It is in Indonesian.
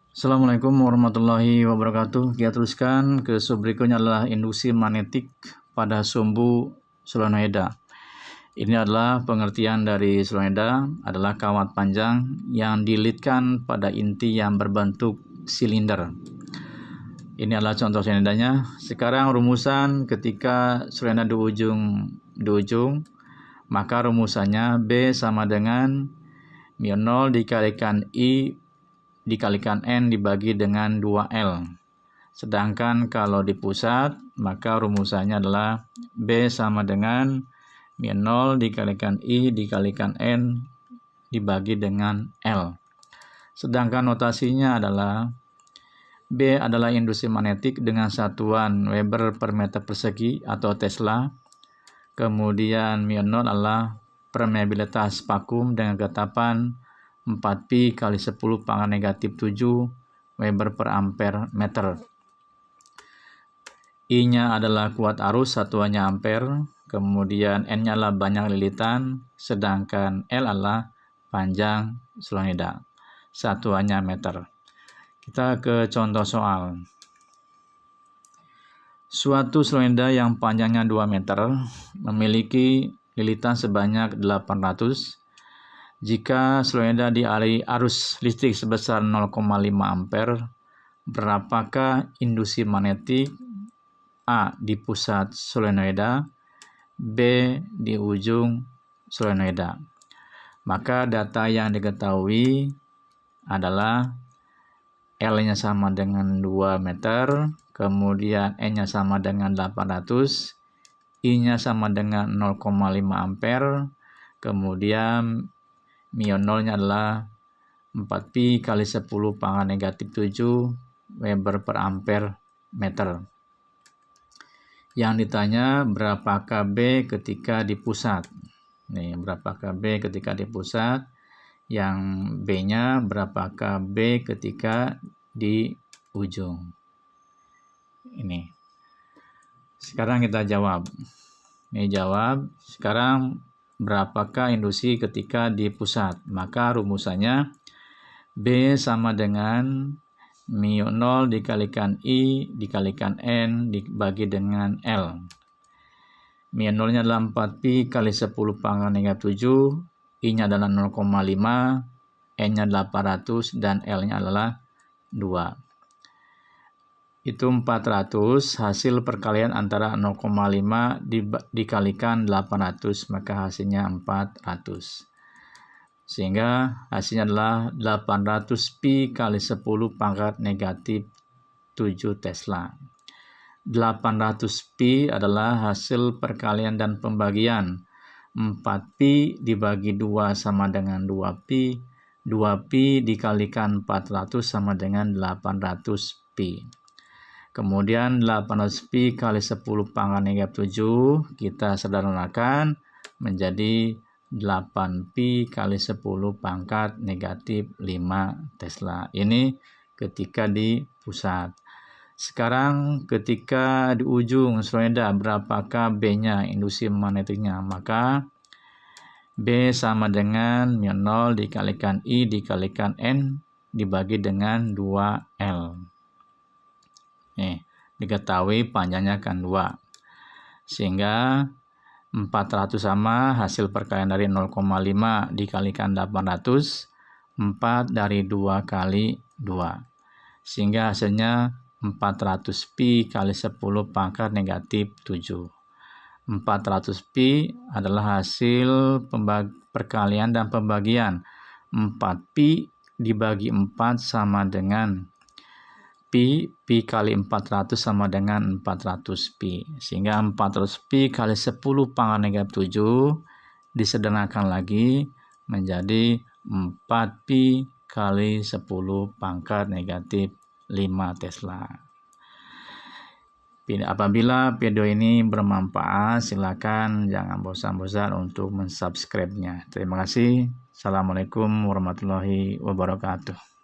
Assalamualaikum warahmatullahi wabarakatuh. Kita teruskan ke sub berikutnya adalah induksi magnetik pada sumbu solenoida. Ini adalah pengertian dari solenoida adalah kawat panjang yang dililitkan pada inti yang berbentuk silinder. Ini adalah contoh solenoidanya. Sekarang rumusan ketika solenoida di ujung, maka rumusannya B sama dengan mu0 dikalikan I dikalikan N dibagi dengan 2L. Sedangkan kalau di pusat, maka rumusannya adalah B sama dengan mu0 dikalikan I dikalikan N dibagi dengan L. Sedangkan notasinya adalah B adalah induksi magnetik dengan satuan Weber per meter persegi atau Tesla. Kemudian mu0 adalah permeabilitas vakum dengan ketetapan 4pi kali 10 pangkat negatif 7 Weber per ampere meter. I-nya adalah kuat arus, satuannya ampere. Kemudian N-nya adalah banyak lilitan, sedangkan L adalah panjang solenoida, satuannya meter. Kita ke contoh soal. Suatu solenoida yang panjangnya 2 meter memiliki lilitan sebanyak 800. Jika solenoida dialiri arus listrik sebesar 0,5 ampere, berapakah induksi magnetik A di pusat solenoida, B di ujung solenoida? Maka data yang diketahui adalah L-nya sama dengan 2 meter, kemudian N-nya sama dengan 800, I-nya sama dengan 0,5 ampere, kemudian mu0-nya adalah 4pi kali 10 pangkat negatif 7 Weber per ampere meter. Yang ditanya berapakah B ketika di pusat. Nih, berapakah B ketika di pusat? Yang B-nya berapakah B ketika di ujung. Ini. Sekarang kita jawab. Ini jawab. Sekarang berapakah induksi ketika di pusat? Maka rumusannya B sama dengan mu0 dikalikan I dikalikan N dibagi dengan L. mu0-nya adalah 4pi kali 10 pangkat negatif 7, I-nya adalah 0,5, N-nya 800, dan L-nya adalah 2. Itu 400, hasil perkalian antara 0,5 dikalikan 800, maka hasilnya 400. Sehingga hasilnya adalah 800pi kali 10 pangkat negatif 7 Tesla. 800pi adalah hasil perkalian dan pembagian. 4pi dibagi 2 sama dengan 2pi. 2pi dikalikan 400 sama dengan 800pi. Kemudian 800pi kali 10 pangkat negatif 7 kita sederhanakan menjadi 8pi kali 10 pangkat negatif 5 Tesla. Ini ketika di pusat. Sekarang ketika di ujung solenoida, berapakah B-nya, induksi magnetiknya? Maka B sama dengan mu0 dikalikan I dikalikan N dibagi dengan 2L. Nih, diketahui panjangnya kan 2. Sehingga 400 sama hasil perkalian dari 0,5 dikalikan 800, 4 dari 2 kali 2. Sehingga hasilnya 400pi kali 10 pangkat negatif 7. 400pi adalah hasil perkalian dan pembagian. 4pi dibagi 4 sama dengan pi kali 400 sama dengan 400pi. Sehingga 400pi kali 10 pangkat negatif 7 disederhanakan lagi menjadi 4pi kali 10 pangkat negatif 5 Tesla. Apabila video ini bermanfaat, silakan jangan bosan-bosan untuk mensubscribe-nya. Terima kasih. Assalamualaikum warahmatullahi wabarakatuh.